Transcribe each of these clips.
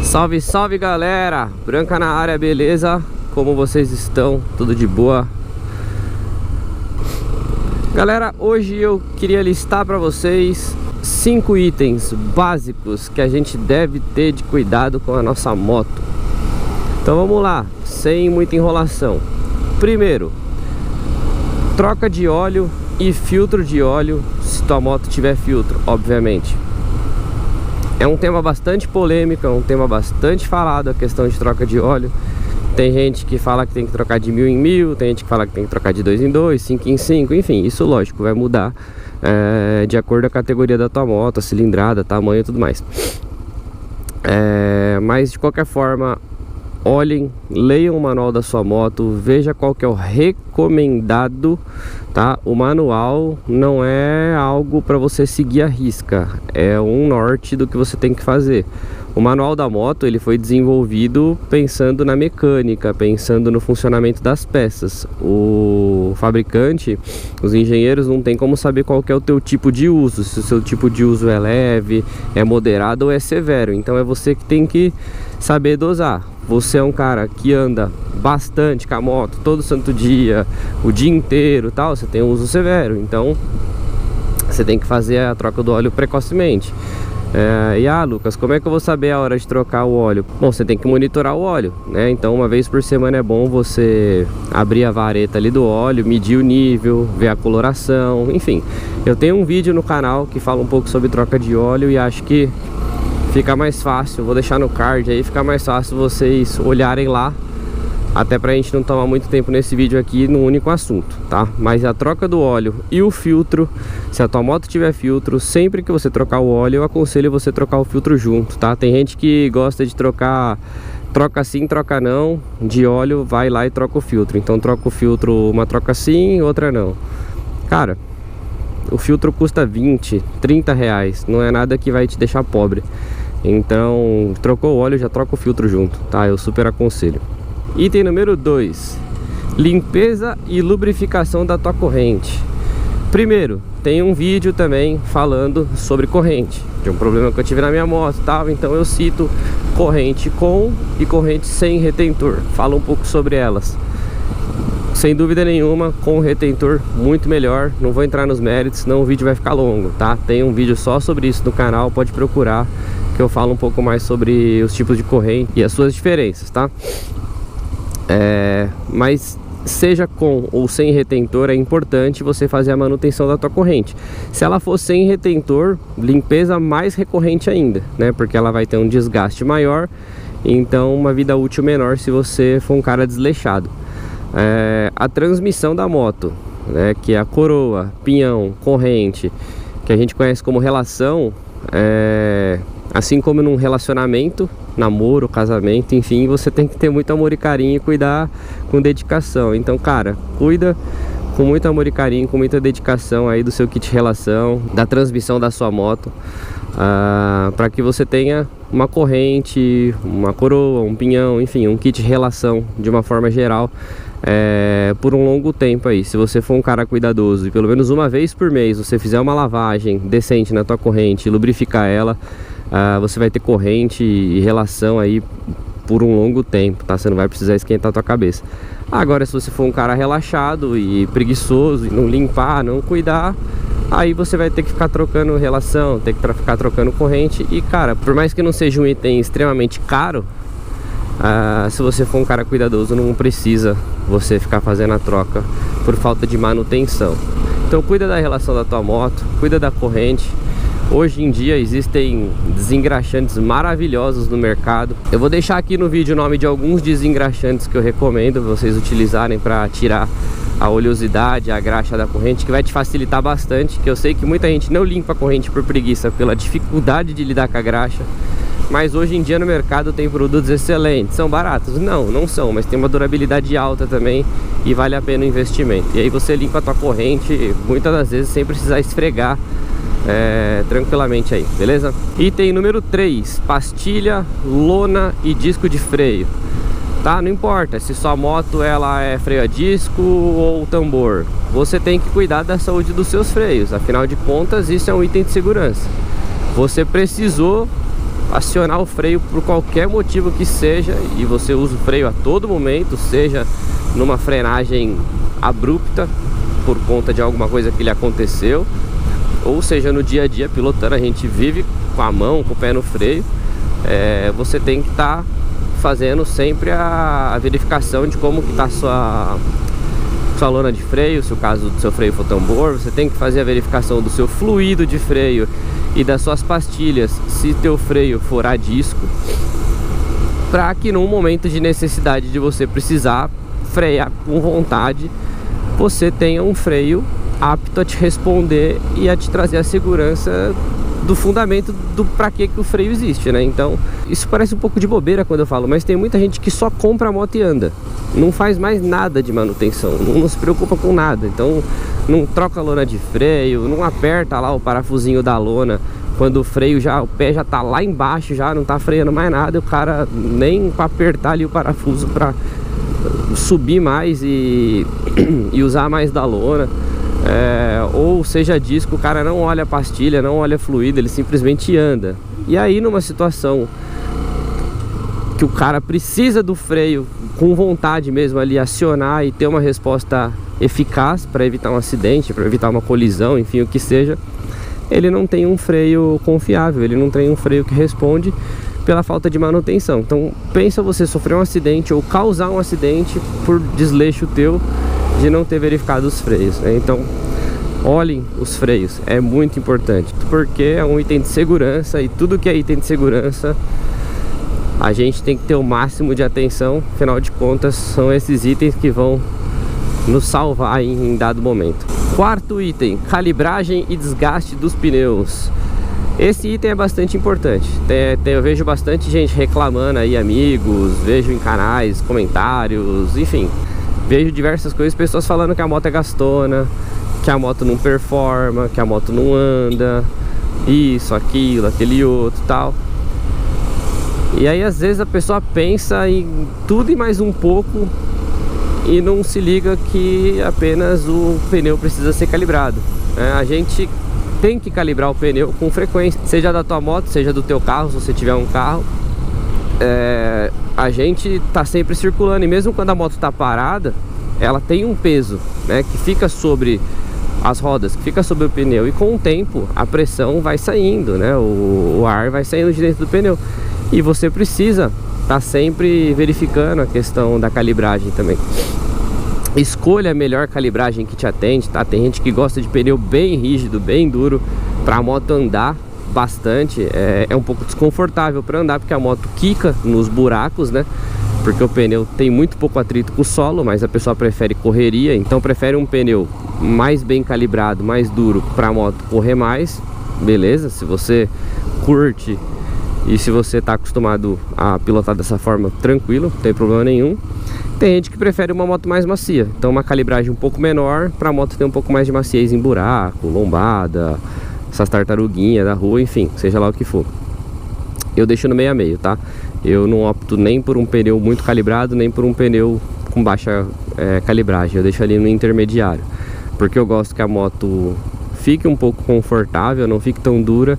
Salve, salve galera! Branca na área, beleza? Como vocês estão? Tudo de boa? Galera, hoje eu queria listar para vocês 5 itens básicos que a gente deve ter de cuidado com a nossa moto. Então vamos lá, sem muita enrolação. Primeiro, troca de óleo e filtro de óleo, se tua moto tiver filtro, obviamente. É um tema bastante polêmico, é um tema bastante falado, a questão de troca de óleo. Tem gente que fala que tem que trocar de 1000 em 1000, tem gente que fala que tem que trocar de 2 em 2, 5 em 5, enfim, isso lógico, vai mudar de acordo com a categoria da tua moto, a cilindrada, tamanho e tudo mais. Mas de qualquer forma, olhem, leiam o manual da sua moto, veja qual que é o recomendado, tá? O manual não é algo para você seguir à risca, é um norte do que você tem que fazer. O manual da moto, ele foi desenvolvido pensando na mecânica, pensando no funcionamento das peças. O fabricante, os engenheiros não tem como saber qual que é o teu tipo de uso, se o seu tipo de uso é leve, é moderado ou é severo. Então é você que tem que saber dosar. Você é um cara que anda bastante com a moto todo santo dia, o dia inteiro, tal, você tem um uso severo, então você tem que fazer a troca do óleo precocemente. Lucas, como é que eu vou saber a hora de trocar o óleo? Bom, você tem que monitorar o óleo, né? Então uma vez por semana é bom você abrir a vareta ali do óleo, medir o nível, ver a coloração, enfim. Eu tenho um vídeo no canal que fala um pouco sobre troca de óleo e acho que fica mais fácil, vou deixar no card aí, fica mais fácil vocês olharem lá. Até pra gente não tomar muito tempo nesse vídeo aqui num único assunto, tá? Mas a troca do óleo e o filtro, se a tua moto tiver filtro, sempre que você trocar o óleo, eu aconselho você trocar o filtro junto, tá? Tem gente que gosta de trocar, troca sim, troca não, de óleo, vai lá e troca o filtro. Então troca o filtro, uma troca sim, outra não. Cara, o filtro custa 20, 30 reais, não é nada que vai te deixar pobre. Então, trocou o óleo, já troca o filtro junto, tá? Eu super aconselho. Item número 2, limpeza e lubrificação da tua corrente. Primeiro, tem um vídeo também falando sobre corrente, de um problema que eu tive na minha moto e tal, então eu cito corrente com e corrente sem retentor, falo um pouco sobre elas. Sem dúvida nenhuma, com retentor muito melhor, não vou entrar nos méritos, senão o vídeo vai ficar longo, tá? Tem um vídeo só sobre isso no canal, pode procurar, que eu falo um pouco mais sobre os tipos de corrente e as suas diferenças, tá? Mas seja com ou sem retentor, é importante você fazer a manutenção da tua corrente. Se ela for sem retentor, limpeza mais recorrente ainda, né? Porque ela vai ter um desgaste maior, então uma vida útil menor se você for um cara desleixado. A transmissão da moto, né? Que é a coroa, pinhão, corrente, que a gente conhece como relação, assim como num relacionamento, namoro, casamento, enfim, você tem que ter muito amor e carinho e cuidar com dedicação. Então, cara, cuida com muito amor e carinho, com muita dedicação aí do seu kit relação, da transmissão da sua moto, para que você tenha uma corrente, uma coroa, um pinhão, enfim, um kit relação de uma forma geral, por um longo tempo aí. Se você for um cara cuidadoso e pelo menos uma vez por mês você fizer uma lavagem decente na tua corrente e lubrificar ela, você vai ter corrente e relação aí por um longo tempo, tá? Você não vai precisar esquentar a tua cabeça. Agora, se você for um cara relaxado e preguiçoso e não limpar, não cuidar, aí você vai ter que ficar trocando relação, ter que ficar trocando corrente. E cara, por mais que não seja um item extremamente caro, se você for um cara cuidadoso, não precisa você ficar fazendo a troca por falta de manutenção. Então cuida da relação da tua moto, cuida da corrente. Hoje em dia existem desengraxantes maravilhosos no mercado. Eu vou deixar aqui no vídeo o nome de alguns desengraxantes que eu recomendo vocês utilizarem para tirar a oleosidade, a graxa da corrente, que vai te facilitar bastante, que eu sei que muita gente não limpa a corrente por preguiça, pela dificuldade de lidar com a graxa. Mas hoje em dia no mercado tem produtos excelentes. São baratos? Não, não são, mas tem uma durabilidade alta também e vale a pena o investimento. E aí você limpa a tua corrente muitas das vezes sem precisar esfregar tranquilamente aí, beleza? Item número 3, pastilha, lona e disco de freio, tá? Não importa se sua moto ela é freio a disco ou tambor, você tem que cuidar da saúde dos seus freios, afinal de contas isso é um item de segurança. Você precisou acionar o freio por qualquer motivo que seja, e você usa o freio a todo momento, seja numa frenagem abrupta por conta de alguma coisa que lhe aconteceu, ou seja no dia a dia pilotando, a gente vive com a mão, com o pé no freio, você tem que estar fazendo sempre a verificação de como que está a sua lona de freio, se o caso do seu freio for tambor. Você tem que fazer a verificação do seu fluido de freio e das suas pastilhas, se teu freio for a disco, para que num momento de necessidade de você precisar frear com vontade, você tenha um freio apto a te responder e a te trazer a segurança do fundamento do para que o freio existe, né? Então, isso parece um pouco de bobeira quando eu falo, mas tem muita gente que só compra a moto e anda, não faz mais nada de manutenção, não se preocupa com nada. Então, não troca a lona de freio, não aperta lá o parafusinho da lona quando o freio o pé já tá lá embaixo, já não tá freando mais nada, o cara nem para apertar ali o parafuso para subir mais e usar mais da lona. Ou seja disco, o cara não olha a pastilha, não olha fluido, ele simplesmente anda. E aí numa situação que o cara precisa do freio com vontade mesmo ali, acionar e ter uma resposta eficaz para evitar um acidente, para evitar uma colisão, enfim, o que seja, ele não tem um freio confiável, ele não tem um freio que responde pela falta de manutenção. Então pensa você sofrer um acidente ou causar um acidente por desleixo teu de não ter verificado os freios, né? Então olhem os freios, é muito importante, porque é um item de segurança, e tudo que é item de segurança a gente tem que ter o máximo de atenção. Afinal de contas, são esses itens que vão nos salvar em dado momento. Quarto item, calibragem e desgaste dos pneus. Esse item é bastante importante. Eu vejo bastante gente reclamando aí, amigos, vejo em canais, comentários, enfim, vejo diversas coisas, pessoas falando que a moto é gastona, que a moto não performa, que a moto não anda, isso, aquilo, aquele outro, tal. E aí às vezes a pessoa pensa em tudo e mais um pouco e não se liga que apenas o pneu precisa ser calibrado, né? A gente tem que calibrar o pneu com frequência, seja da tua moto, seja do teu carro, se você tiver um carro. A gente tá sempre circulando, e mesmo quando a moto tá parada, ela tem um peso, né, que fica sobre as rodas, que fica sobre o pneu, e com o tempo a pressão vai saindo, né, o ar vai saindo de dentro do pneu, e você precisa tá sempre verificando a questão da calibragem também. Escolha a melhor calibragem que te atende, tá? Tem gente que gosta de pneu bem rígido, bem duro, para a moto andar bastante. É um pouco desconfortável para andar, porque a moto quica nos buracos, né? Porque o pneu tem muito pouco atrito com o solo, mas a pessoa prefere correria, então prefere um pneu mais bem calibrado, mais duro, para a moto correr mais. Beleza, se você curte e se você está acostumado a pilotar dessa forma, tranquilo, não tem problema nenhum. Tem gente que prefere uma moto mais macia, então uma calibragem um pouco menor para a moto ter um pouco mais de maciez em buraco, lombada, essas tartaruguinhas da rua, enfim, seja lá o que for. Eu deixo no meio a meio, tá? Eu não opto nem por um pneu muito calibrado, nem por um pneu com baixa calibragem. Eu deixo ali no intermediário, porque eu gosto que a moto fique um pouco confortável, não fique tão dura,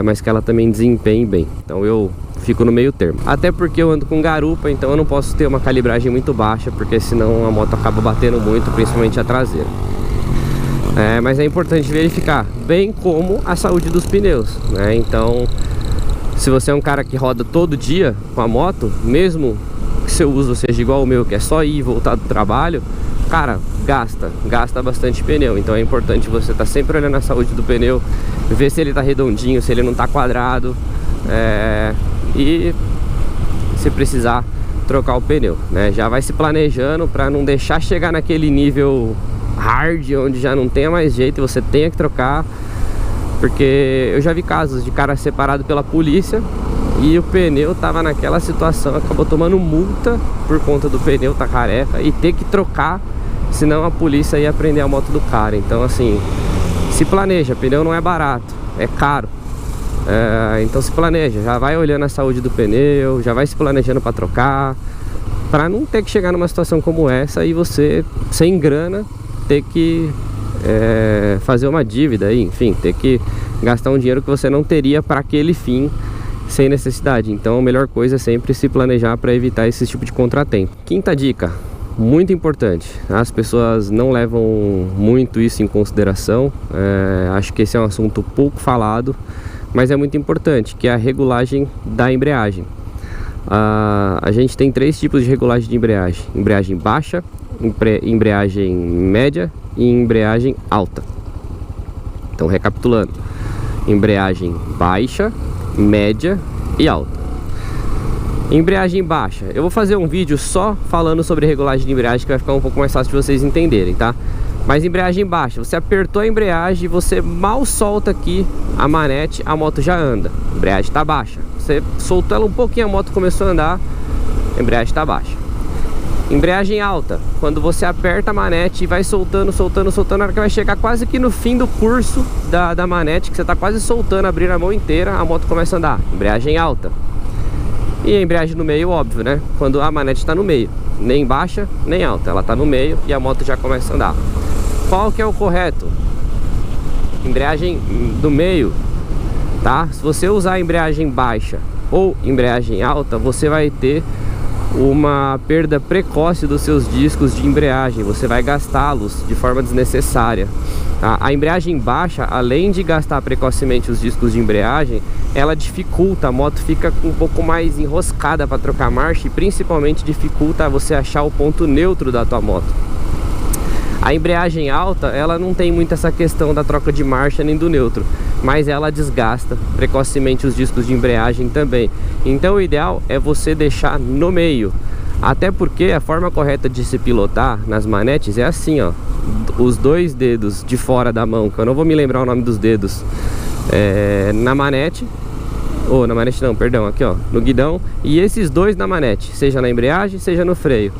mas que ela também desempenhe bem. Então eu fico no meio termo. Até porque eu ando com garupa, então eu não posso ter uma calibragem muito baixa, porque senão a moto acaba batendo muito, principalmente a traseira. Mas é importante verificar, bem como a saúde dos pneus, né? Então, se você é um cara que roda todo dia com a moto, mesmo que seu uso seja igual ao meu, que é só ir e voltar do trabalho, cara, gasta bastante pneu. Então é importante você estar sempre olhando a saúde do pneu, ver se ele está redondinho, se ele não está quadrado, e se precisar trocar o pneu, né? Já vai se planejando para não deixar chegar naquele nível hard, onde já não tenha mais jeito e você tenha que trocar. Porque eu já vi casos de cara separado pela polícia e o pneu tava naquela situação, acabou tomando multa por conta do pneu tá careca e ter que trocar, senão a polícia ia prender a moto do cara. Então assim, se planeja, pneu não é barato, é caro. Então se planeja, já vai olhando a saúde do pneu, já vai se planejando para trocar, para não ter que chegar numa situação como essa e você, sem grana, ter que fazer uma dívida aí, enfim, ter que gastar um dinheiro que você não teria para aquele fim, sem necessidade. Então a melhor coisa é sempre se planejar para evitar esse tipo de contratempo. Quinta dica, muito importante, as pessoas não levam muito isso em consideração, acho que esse é um assunto pouco falado, mas é muito importante, que é a regulagem da embreagem. A gente tem 3 tipos de regulagem de embreagem: embreagem baixa, embreagem média e embreagem alta. Então, recapitulando: embreagem baixa, média e alta. Embreagem baixa, eu vou fazer um vídeo só falando sobre regulagem de embreagem, que vai ficar um pouco mais fácil de vocês entenderem, tá? Mas embreagem baixa, você apertou a embreagem, você mal solta aqui a manete, a moto já anda. A embreagem está baixa. Você soltou ela um pouquinho, a moto começou a andar, a embreagem está baixa. Embreagem alta, quando você aperta a manete e vai soltando, na hora que vai chegar quase que no fim do curso da manete, que você está quase soltando, abrir a mão inteira, a moto começa a andar. Embreagem alta. E a embreagem no meio, óbvio, né? Quando a manete está no meio, nem baixa, nem alta, ela está no meio e a moto já começa a andar. Qual que é o correto? Embreagem do meio, tá? Se você usar a embreagem baixa ou embreagem alta, você vai ter uma perda precoce dos seus discos de embreagem, você vai gastá-los de forma desnecessária, tá? A embreagem baixa, além de gastar precocemente os discos de embreagem, ela dificulta, a moto fica um pouco mais enroscada para trocar marcha e principalmente dificulta você achar o ponto neutro da tua moto. A embreagem alta, ela não tem muito essa questão da troca de marcha nem do neutro, mas ela desgasta precocemente os discos de embreagem também. Então o ideal é você deixar no meio, até porque a forma correta de se pilotar nas manetes é assim, ó, os 2 dedos de fora da mão, que eu não vou me lembrar o nome dos dedos, na manete, ou na manete não, perdão, aqui ó, no guidão, e esses 2 na manete, seja na embreagem, seja no freio.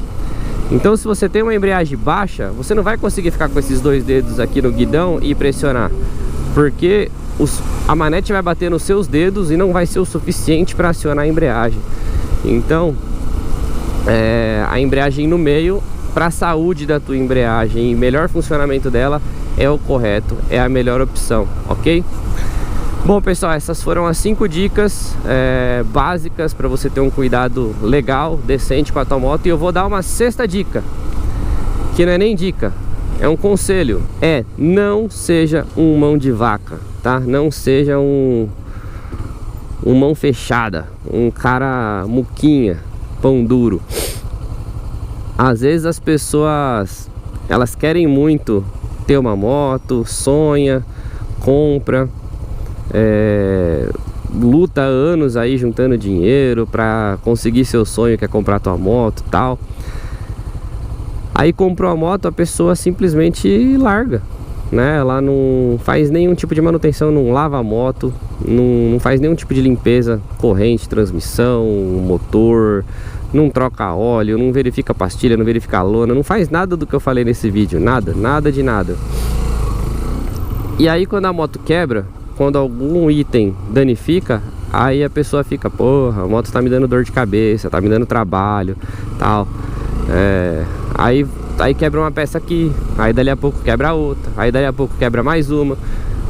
Então se você tem uma embreagem baixa, você não vai conseguir ficar com esses 2 dedos aqui no guidão e pressionar, porque a manete vai bater nos seus dedos e não vai ser o suficiente para acionar a embreagem. Então a embreagem no meio, para a saúde da tua embreagem e melhor funcionamento dela, é o correto, é a melhor opção, ok? Bom pessoal, essas foram as 5 dicas básicas para você ter um cuidado legal, decente com a tua moto. E eu vou dar uma 6ª dica, que não é nem dica, é um conselho. Não seja um mão de vaca, tá? Não seja um mão fechada, um cara muquinha, pão duro. Às vezes as pessoas, elas querem muito ter uma moto, sonha, compra, luta anos aí juntando dinheiro pra conseguir seu sonho, que é comprar tua moto e tal. Aí comprou a moto, a pessoa simplesmente larga, né? Ela não faz nenhum tipo de manutenção, não lava a moto, não faz nenhum tipo de limpeza, corrente, transmissão, motor, não troca óleo, não verifica pastilha, não verifica lona, não faz nada do que eu falei nesse vídeo, nada de nada. E aí quando a moto quebra, quando algum item danifica, aí a pessoa fica, porra, a moto tá me dando dor de cabeça, tá me dando trabalho, tal. Aí quebra uma peça aqui, aí dali a pouco quebra outra, aí dali a pouco quebra mais uma.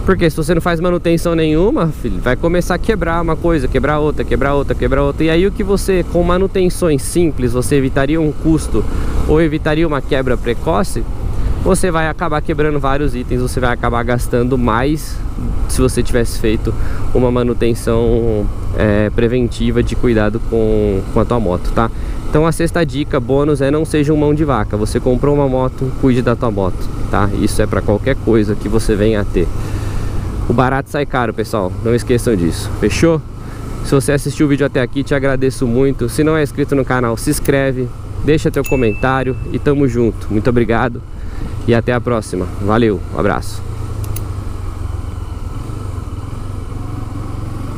Porque se você não faz manutenção nenhuma, filho, vai começar a quebrar uma coisa, quebrar outra, quebrar outra, quebrar outra. E aí o que você, com manutenções simples, você evitaria um custo ou evitaria uma quebra precoce, você vai acabar quebrando vários itens, você vai acabar gastando mais se você tivesse feito uma manutenção preventiva de cuidado com a tua moto, tá? Então a 6ª dica bônus é: não seja um mão de vaca. Você comprou uma moto, cuide da tua moto, tá? Isso é para qualquer coisa que você venha a ter. O barato sai caro, pessoal, não esqueçam disso, fechou? Se você assistiu o vídeo até aqui, te agradeço muito. Se não é inscrito no canal, se inscreve, deixa teu comentário e tamo junto. Muito obrigado e até a próxima. Valeu, um abraço.